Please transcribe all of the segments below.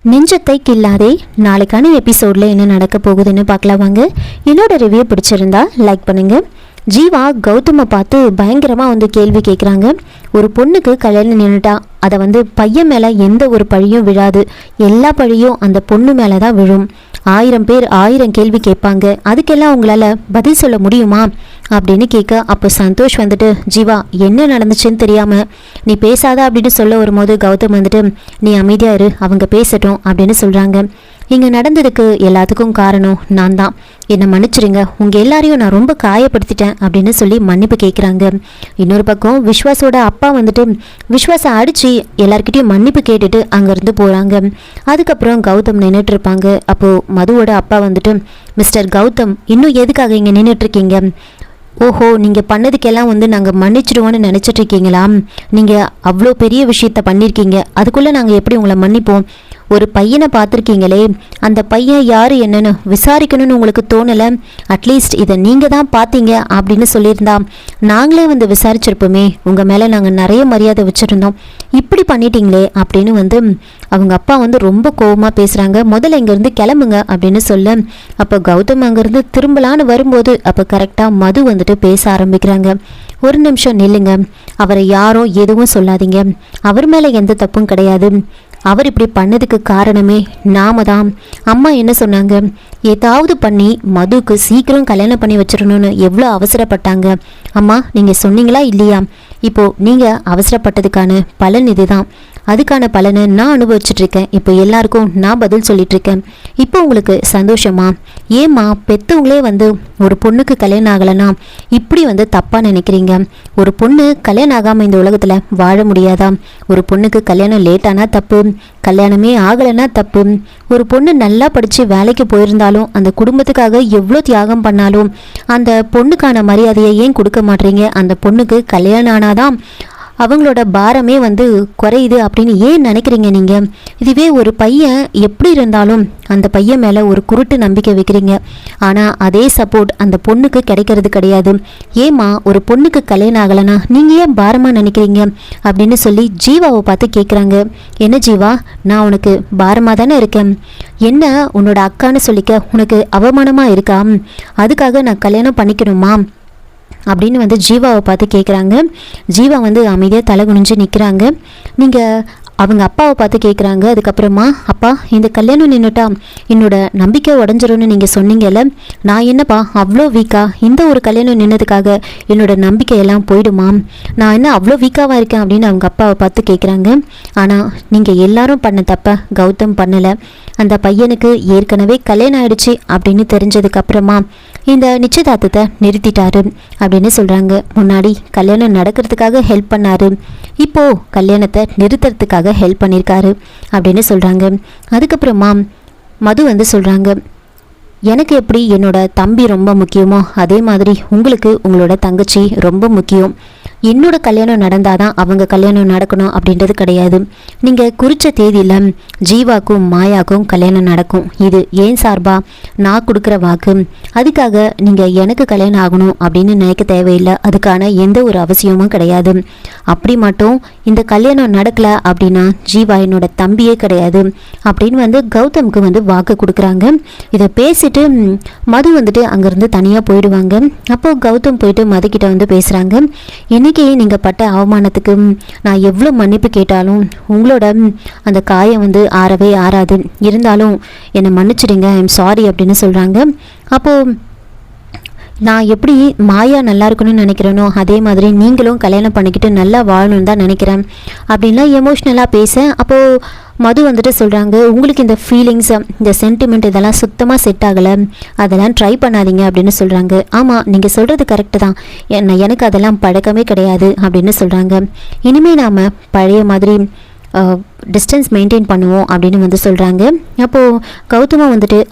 நெஞ்சத்தை கில்லாதே நாளைக்கான எபிசோட்ல என்ன நடக்க போகுதுன்னு பார்க்கலாம் வாங்க. என்னோட ரிவ்யூ பிடிச்சிருந்தா லைக் பண்ணுங்க. ஜீவா கௌதமை பார்த்து பயங்கரமாக கேள்வி கேட்குறாங்க. ஒரு பொண்ணுக்கு கல்யாணம் நின்றுட்டா அதை பையன் மேலே எந்த ஒரு பழியும் விழாது, எல்லா பழியும் அந்த பொண்ணு மேலே தான் விழும். 1000 பேர் 1000 கேள்வி கேட்பாங்க, அதுக்கெல்லாம் உங்களால் பதில் சொல்ல முடியுமா அப்படின்னு கேட்க, அப்போ சந்தோஷ் ஜீவா என்ன நடந்துச்சுன்னு தெரியாமல் நீ பேசாத அப்படின்னு சொல்ல வரும்போது கௌதம் நீ அமைதியாக இரு, அவங்க பேசட்டும் அப்படின்னு சொல்கிறாங்க. இங்கே நடந்ததுக்கு எல்லாத்துக்கும் காரணம் நான் தான், என்னை மன்னிச்சிருங்க, உங்கள் எல்லாரையும் நான் ரொம்ப காயப்படுத்திட்டேன் அப்படின்னு சொல்லி மன்னிப்பு கேட்குறாங்க. இன்னொரு பக்கம் விஸ்வாஸோட அப்பா விஸ்வாசை அடித்து எல்லார்கிட்டையும் மன்னிப்பு கேட்டுட்டு அங்கேருந்து போகிறாங்க. அதுக்கப்புறம் கௌதம் நின்றுட்டு இருப்பாங்க. அப்போது மதுவோட அப்பா மிஸ்டர் கௌதம், இன்னும் எதுக்காக இங்கே நின்றுட்டுருக்கீங்க? ஓஹோ, நீங்கள் பண்ணதுக்கெல்லாம் நாங்கள் மன்னிச்சிடுவோன்னு நினச்சிட்ருக்கீங்களா? நீங்கள் அவ்வளோ பெரிய விஷயத்த பண்ணியிருக்கீங்க, அதுக்குள்ளே நாங்கள் எப்படி உங்களை மன்னிப்போம்? ஒரு பையனை பார்த்துருக்கீங்களே, அந்த பையன் யார் என்னன்னு விசாரிக்கணும்னு உங்களுக்கு தோணலை? அட்லீஸ்ட் இதை நீங்கள் தான் பார்த்தீங்க அப்படின்னு சொல்லியிருந்தா நாங்களே விசாரிச்சிருப்போமே, உங்கள் மேலே நாங்கள் நிறைய மரியாதை வச்சுருந்தோம், இப்படி பண்ணிட்டீங்களே அப்படின்னு அவங்க அப்பா ரொம்ப கோபமாக பேசுகிறாங்க. முதல்ல இங்கேருந்து கிளம்புங்க அப்படின்னு சொல்ல, அப்போ கௌதம் அங்கேருந்து திரும்பலான்னு வரும்போது அப்போ கரெக்டாக மது பேச ஆரம்பிக்கிறாங்க. ஒரு நிமிஷம் நில்லுங்க, அவரை யாரும் எதுவும் சொல்லாதீங்க, அவர் மேலே எந்த தப்பும் கிடையாது, அவர் இப்படி பண்ணதுக்கு காரணமே நாம தான். அம்மா என்ன சொன்னாங்க, ஏதாவது பண்ணி மதுவுக்கு சீக்கிரம் கல்யாணம் பண்ணி வச்சிடணும்னு எவ்வளோ அவசரப்பட்டாங்க. அம்மா நீங்கள் சொன்னீங்களா இல்லையா? இப்போது நீங்கள் அவசரப்பட்டதுக்கான பலன் இதுதான், அதுக்கான பலனை நான் அனுபவிச்சுட்ருக்கேன். இப்போ எல்லாருக்கும் நான் பதில் சொல்லிகிட்ருக்கேன். இப்போ உங்களுக்கு சந்தோஷமா? ஏம்மா பெற்றவங்களே ஒரு பொண்ணுக்கு கல்யாணம் ஆகலைன்னா இப்படி தப்பாக நினைக்கிறீங்க? ஒரு பொண்ணு கல்யாணம் ஆகாமல் இந்த உலகத்தில் வாழ முடியாதா? ஒரு பொண்ணுக்கு கல்யாணம் லேட்டானா தப்பு, கல்யாணமே ஆகலைன்னா தப்பு. ஒரு பொண்ணு நல்லா படித்து வேலைக்கு போயிருந்தாலும் அந்த குடும்பத்துக்காக எவ்வளோ தியாகம் பண்ணாலும் அந்த பொண்ணுக்கான மரியாதையை ஏன் கொடுக்க மாட்டீங்க? அந்த பொண்ணுக்கு கல்யாணம் ஆனாதான் அவங்களோட பாரமே குறையுது அப்படின்னு ஏன் நினைக்கிறீங்க நீங்கள்? இதுவே ஒரு பையன் எப்படி இருந்தாலும் அந்த பையன் மேலே ஒரு குருட்டு நம்பிக்கை வைக்கிறீங்க, ஆனால் அதே சப்போர்ட் அந்த பொண்ணுக்கு கிடைக்கிறது கிடையாது. ஏமா ஒரு பொண்ணுக்கு கல்யாணம் ஆகலைன்னா நீங்கள் ஏன் பாரமாக நினைக்கிறீங்க அப்படின்னு சொல்லி ஜீவாவை பார்த்து கேட்குறாங்க. என்ன ஜீவா, நான் உனக்கு பாரமாக தானே இருக்கேன், என்ன உன்னோட அக்கான்னு சொல்லிக்க உனக்கு அவமானமாக இருக்கா? அதுக்காக நான் கல்யாணம் பண்ணிக்கணுமா அப்படின்னு ஜீவாவை பார்த்து கேட்குறாங்க. ஜீவா அமைதியாக தலை குனிஞ்சு நிற்கிறாங்க. நீங்கள் அவங்க அப்பாவை பார்த்து கேட்குறாங்க. அதுக்கப்புறமா, அப்பா இந்த கல்யாணம் நின்றுட்டா என்னோட நம்பிக்கை உடஞ்சிரும்னு நீங்கள் சொன்னீங்கல்ல, நான் என்னப்பா அவ்வளோ வீக்கா? இந்த ஒரு கல்யாணம் நின்னதுக்காக என்னோட நம்பிக்கையெல்லாம் போயிடுமா? நான் என்ன அவ்வளோ வீக்காவாக இருக்கேன் அப்படின்னு அவங்க அப்பாவை பார்த்து கேட்குறாங்க. ஆனால் நீங்கள் எல்லாரும் பண்ண தப்ப கௌதம் பண்ணலை. அந்த பையனுக்கு ஏற்கனவே கல்யாணம் ஆயிடுச்சு அப்படின்னு தெரிஞ்சதுக்கப்புறமா இந்த நிச்சயதார்த்தத்தை நிறுத்திட்டாரு அப்படின்னு சொல்கிறாங்க. முன்னாடி கல்யாணம் நடக்கிறதுக்காக ஹெல்ப் பண்ணாரு, இப்போது கல்யாணத்தை நிறுத்துறதுக்காக ஹெல்ப் பண்ணியிருக்காரு அப்படின்னு சொல்கிறாங்க. அதுக்கப்புறமா மது சொல்கிறாங்க, எனக்கு எப்படி என்னோட தம்பி ரொம்ப முக்கியமோ அதே மாதிரி உங்களுக்கு உங்களோட தங்கச்சி ரொம்ப முக்கியம். என்னோட கல்யாணம் நடந்தாதான் அவங்க கல்யாணம் நடக்கணும் அப்படின்றது கிடையாது. நீங்கள் குறித்த தேதியில் ஜீவாக்கும் மாயாக்கும் கல்யாணம் நடக்கும். இது ஏன் சார்பா நான் கொடுக்குற வாக்கு. அதுக்காக நீங்கள் எனக்கு கல்யாணம் ஆகணும் அப்படின்னு நினைக்க தேவையில்லை, அதுக்கான எந்த ஒரு அவசியமும் கிடையாது. அப்படி மட்டும் இந்த கல்யாணம் நடக்கலை அப்படின்னா ஜீவா என்னோட தம்பியே கிடையாது அப்படின்னு கௌதமுக்கு வாக்கு கொடுக்குறாங்க. இதை பேசிட்டு மது அங்கேருந்து தனியாக போயிடுவாங்க. அப்போது கௌதம் போயிட்டு மதுக்கிட்ட பேசுகிறாங்க. இன்னைக்கு நீங்கள் பட்ட அவமானத்துக்கு நான் எவ்வளோ மன்னிப்பு கேட்டாலும் உங்களோட அந்த காயம் ஆறவே ஆறாது, இருந்தாலும் என்னை மன்னிச்சிடுங்க, ஐம் சாரி அப்படின்னு சொல்கிறாங்க. அப்போது நான் எப்படி மாயா நல்லா இருக்கணும்னு நினைக்கிறேனோ அதே மாதிரி நீங்களும் கல்யாணம் பண்ணிக்கிட்டு நல்லா வாழணும்னு தான் நினைக்கிறேன் அப்படின்லாம் எமோஷ்னலாக பேச, அப்போது மது சொல்கிறாங்க, உங்களுக்கு இந்த ஃபீலிங்ஸ் இந்த சென்டிமெண்ட் இதெல்லாம் சுத்தமாக செட் ஆகலை, அதெல்லாம் ட்ரை பண்ணாதீங்க அப்படின்னு சொல்கிறாங்க. ஆமாம், நீங்கள் சொல்கிறது கரெக்டு தான், எனக்கு அதெல்லாம் பழக்கமே கிடையாது அப்படின்னு சொல்கிறாங்க. இனிமேல் நாம் பழைய மாதிரி டிஸ்டன்ஸ் மெயின்டைன் பண்ணுவோம் அப்படின்னு சொல்கிறாங்க. அப்போது கௌதமா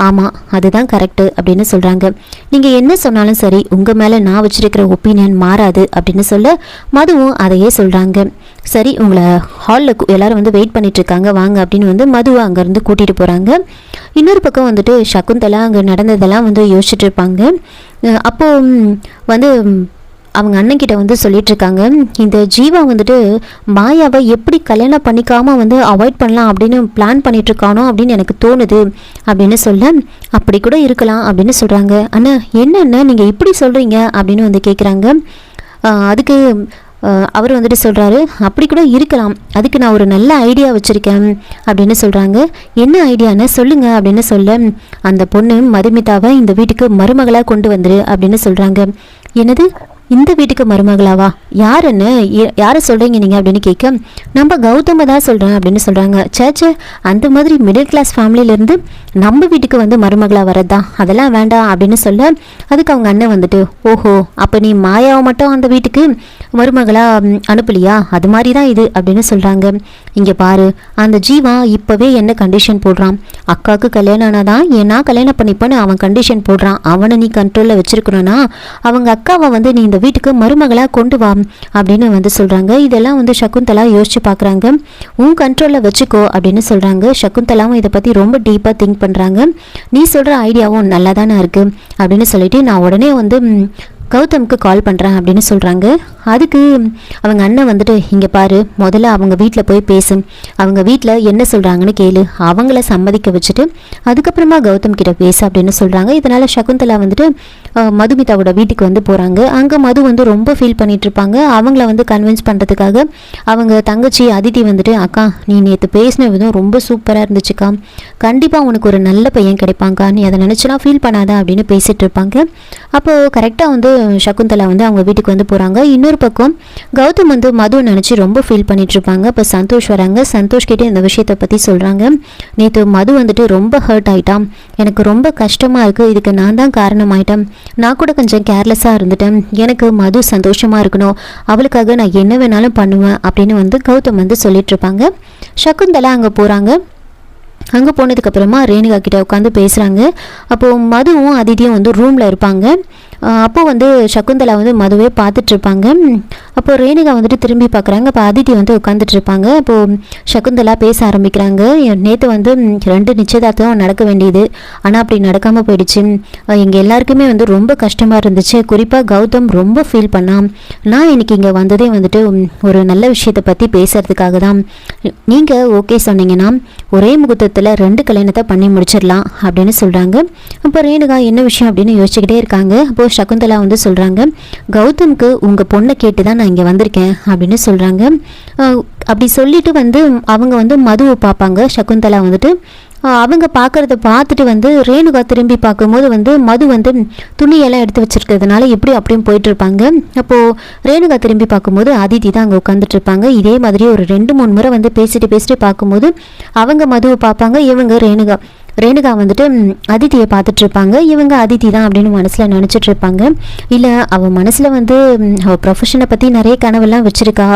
ஆமாம் அதுதான் கரெக்டு அப்படின்னு சொல்கிறாங்க. நீங்கள் என்ன சொன்னாலும் சரி, உங்கள் மேலே நான் வச்சுருக்கிற ஒப்பீனியன் மாறாது அப்படின்னு சொல்ல மதுவும் அதையே சொல்கிறாங்க. சரி, உங்களை ஹாலில் எல்லோரும் வெயிட் பண்ணிகிட்ருக்காங்க, வாங்க அப்படின்னு மதுவை அங்கேருந்து கூட்டிகிட்டு போகிறாங்க. இன்னொரு பக்கம் சகுந்தலா அங்கே நடந்ததெல்லாம் யோசிச்சுட்டு இருப்பாங்க. அப்போது அவங்க அண்ணன் கிட்ட வந்து சொல்லிட்டு இருக்காங்க, இந்த ஜீவா வந்துட்டு மாயாவை எப்படி கல்யாணம் பண்ணிக்காம வந்து அவாய்ட் பண்ணலாம் அப்படின்னு பிளான் பண்ணிட்டு இருக்கானோ அப்படின்னு எனக்கு தோணுது அப்படின்னு சொல்ல, அப்படி கூட இருக்கலாம் அப்படின்னு சொல்றாங்க. அண்ணா என்னென்ன நீங்க இப்படி சொல்றீங்க அப்படின்னு வந்து கேட்குறாங்க. அதுக்கு அவர் வந்துட்டு சொல்கிறாரு, அப்படி கூட இருக்கலாம், அதுக்கு நான் ஒரு நல்ல ஐடியா வச்சுருக்கேன் அப்படின்னு சொல்கிறாங்க. என்ன ஐடியான்னு சொல்லுங்கள் அப்படின்னு சொல்ல, அந்த பொண்ணு மதுமிதாவை இந்த வீட்டுக்கு மருமகளாக கொண்டு வந்துரு அப்படின்னு சொல்கிறாங்க. என்னது, இந்த வீட்டுக்கு மருமகளாவா? யாருன்னு யாரை சொல்கிறீங்க நீங்கள் அப்படின்னு கேட்க, நம்ம கௌதம தான் சொல்கிறேன் அப்படின்னு சொல்கிறாங்க. சேச்சே, அந்த மாதிரி மிடில் கிளாஸ் ஃபேமிலியிலேருந்து நம்ம வீட்டுக்கு வந்து மருமகளாக வரதான், அதெல்லாம் வேண்டாம் அப்படின்னு சொல்ல, அதுக்கு அவங்க அண்ணன் வந்துட்டு, ஓஹோ அப்போ நீ மாயாவை மட்டும் அந்த வீட்டுக்கு மருமகளாக அனுப்பலியா, அது மாதிரி தான் இது அப்படின்னு சொல்கிறாங்க. இங்கே பாரு, அந்த ஜீவா இப்போவே என்ன கண்டிஷன் போடுறான், அக்காவுக்கு கல்யாணம் ஆனாதான் ஏன்னா கல்யாணம் பண்ணிப்பேன்னு அவன் கண்டிஷன் போடுறான். அவனை நீ கண்ட்ரோலில் வச்சிருக்கணும்னா அவங்க அக்காவை வந்து நீ இந்த வீட்டுக்கு மருமகளாக கொண்டு வா அப்படின்னு வந்து சொல்கிறாங்க. இதெல்லாம் வந்து சகுந்தலா யோசிச்சு பார்க்குறாங்க. உன் கண்ட்ரோலில் வச்சுக்கோ அப்படின்னு சொல்கிறாங்க. சகுந்தலாவும் இதை பற்றி ரொம்ப டீப்பாக திங்க் பண்ணுறாங்க. நீ சொல்கிற ஐடியாவும் நல்லா தானே இருக்குது அப்படின்னு சொல்லிட்டு நான் உடனே வந்து கௌதமுக்கு கால் பண்ணுறேன் அப்படின்னு சொல்கிறாங்க. அதுக்கு அவங்க அண்ணன் வந்துட்டு, இங்கே பாரு, முதல்ல அவங்க வீட்டில் போய் பேசு, அவங்க வீட்டில் என்ன சொல்கிறாங்கன்னு கேளு, அவங்கள சம்மதிக்க வச்சுட்டு அதுக்கப்புறமா கௌதம் கிட்ட பேசு அப்படின்னு சொல்கிறாங்க. இதனால் சகுந்தலா வந்துட்டு மதுமிதாவோட வீட்டுக்கு வந்து போகிறாங்க. அங்கே மது வந்து ரொம்ப ஃபீல் பண்ணிட்டு இருப்பாங்க. அவங்கள வந்து கன்வின்ஸ் பண்ணுறதுக்காக அவங்க தங்கச்சி அதித்தி வந்துட்டு, அக்கா நீ நேற்று பேசின விதம் ரொம்ப சூப்பராக இருந்துச்சுக்கா, கண்டிப்பாக உனக்கு ஒரு நல்ல பையன் கிடைப்பாங்க்கா, நீ அதை நினச்சலாம் ஃபீல் பண்ணாத அப்படின்னு பேசிகிட்டு இருப்பாங்க. அப்போது கரெக்டாக வந்து சகுந்தலா வந்து அவங்க வீட்டுக்கு வந்து போகிறாங்க. இன்னொரு பக்கம் கௌதம் வந்து மது நினச்சி ரொம்ப ஃபீல் பண்ணிட்டு இருப்பாங்க. இப்போ சந்தோஷ் வராங்க. சந்தோஷ் கிட்டே இந்த விஷயத்தை பற்றி சொல்கிறாங்க. நேற்று மது வந்துட்டு ரொம்ப ஹர்ட் ஆகிட்டான், எனக்கு ரொம்ப கஷ்டமாக இருக்குது, இதுக்கு நான் தான் காரணமாயிட்டேன், நான் கூட கொஞ்சம் கேர்லெஸ்ஸாக இருந்துட்டேன், எனக்கு மது சந்தோஷமாக இருக்கணும், அவளுக்காக நான் என்ன வேணாலும் பண்ணுவேன் அப்படின்னு வந்து கௌதம் வந்து சொல்லிட்டு இருப்பாங்க. சகுந்தலா அங்கே போகிறாங்க. அங்கே போனதுக்கப்புறமா ரேணுகா கிட்ட உட்காந்து பேசுகிறாங்க. அப்போது மதுவும் அதிதியும் வந்து ரூமில் இருப்பாங்க. அப்போது வந்து சகுந்தலா வந்து மதுவே பார்த்துட்ருப்பாங்க. அப்போது ரேணுகா வந்துட்டு திரும்பி பார்க்குறாங்க. அப்போ அதிதி வந்து உட்காந்துட்ருப்பாங்க. அப்போது சகுந்தலா பேச ஆரம்பிக்கிறாங்க. நேற்று வந்து 2 நிச்சயதார்த்தம் நடக்க வேண்டியது, ஆனால் அப்படி நடக்காமல் போயிடுச்சு, எங்கள் எல்லாருக்குமே வந்து ரொம்ப கஷ்டமாக இருந்துச்சு, குறிப்பாக கௌதம் ரொம்ப ஃபீல் பண்ணான், நான் இன்னைக்கு இங்கே வந்ததே வந்துட்டு ஒரு நல்ல விஷயத்தை பற்றி பேசுகிறதுக்காக தான், நீங்கள் ஓகே சொன்னீங்கன்னா ஒரே முகூர்த்தத்தில் 2 கல்யாணத்தை பண்ணி முடிச்சிடலாம் அப்படின்னு சொல்கிறாங்க. அப்போ ரேணுகா என்ன விஷயம் அப்படின்னு யோசிச்சுக்கிட்டே இருக்காங்க. அப்போது சகுந்தலா வந்து சொல்கிறாங்க, கௌதம்க்கு உங்கள் பொண்ணை கேட்டு தான் நான் இங்கே வந்திருக்கேன் அப்படின்னு சொல்கிறாங்க. அப்படி சொல்லிட்டு வந்து அவங்க வந்து மதுவை பார்ப்பாங்க. சகுந்தலா வந்துட்டு அவங்க பார்க்குறத பார்த்துட்டு வந்து ரேணுகா திரும்பி பார்க்கும்போது வந்து மது வந்து துணியெல்லாம் எடுத்து வச்சுருக்கிறதுனால எப்படி அப்படியும் போயிட்டுருப்பாங்க. அப்போது ரேணுகா திரும்பி பார்க்கும்போது அதித்தி தான் அங்கே உட்காந்துட்ருப்பாங்க. இதே மாதிரி ஒரு 2-3 முறை வந்து பேசிட்டு பார்க்கும்போது அவங்க மதுவை பார்ப்பாங்க, இவங்க ரேணுகா வந்துட்டு அதித்தியை பார்த்துட்டு இருப்பாங்க. இவங்க அதித்தி தான் அப்படின்னு மனசில் நினச்சிட்டு இருப்பாங்க. இல்லை, அவள் மனசில் வந்து அவள் ப்ரொஃபஷனை பற்றி நிறைய கனவெல்லாம் வச்சுருக்கா,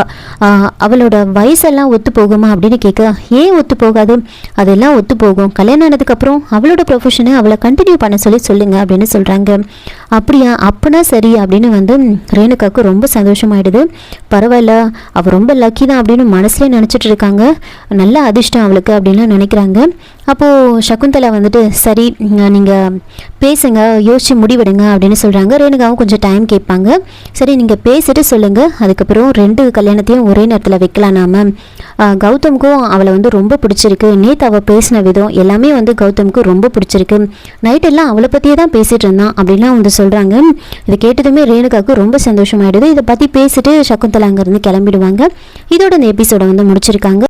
அவளோட வயசெல்லாம் ஒத்து போகுமா அப்படின்னு கேட்க, ஏன் ஒத்து போகாது, அதெல்லாம் ஒத்து போகும், கல்யாணம் ஆனதுக்கப்புறம் அவளோட ப்ரொஃபஷனை அவளை கண்டினியூ பண்ண சொல்லுங்கள் அப்படின்னு சொல்கிறாங்க. அப்படியா, அப்படின்னா சரி அப்படின்னு வந்து ரேணுகாவுக்கு ரொம்ப சந்தோஷமாயிடுது. பரவாயில்ல, அவள் ரொம்ப லக்கி தான் அப்படின்னு மனசுலேயே நினச்சிட்டு இருக்காங்க, நல்ல அதிர்ஷ்டம் அவளுக்கு அப்படின்னு நினைக்கிறாங்க. அப்போது சகுந்தலா வந்துட்டு, சரி நீங்கள் பேசுங்க, யோசிச்சு முடிவெடுங்க அப்படின்னு சொல்கிறாங்க. ரேணுகாவும் கொஞ்சம் டைம் கேட்பாங்க. சரி நீங்கள் பேசிட்டு சொல்லுங்கள், அதுக்கப்புறம் 2 கல்யாணத்தையும் ஒரே நேரத்தில் வைக்கலாம். நாம கௌதமுக்கும் அவளை வந்து ரொம்ப பிடிச்சிருக்கு, நேற்று அவள் பேசின விதம் எல்லாமே வந்து கௌதமுக்கு ரொம்ப பிடிச்சிருக்கு, நைட்டெல்லாம் அவளை பற்றியே தான் பேசிகிட்டு இருந்தான் அப்படின்லாம் வந்து சொல்கிறாங்க. இதை கேட்டதுமே ரேணுகாவுக்கு ரொம்ப சந்தோஷமாயிடுது. இதை பற்றி பேசிட்டு சகுந்தலா அங்கேருந்து கிளம்பிடுவாங்க. இதோட இந்த எபிசோடை வந்து முடிச்சிருக்காங்க.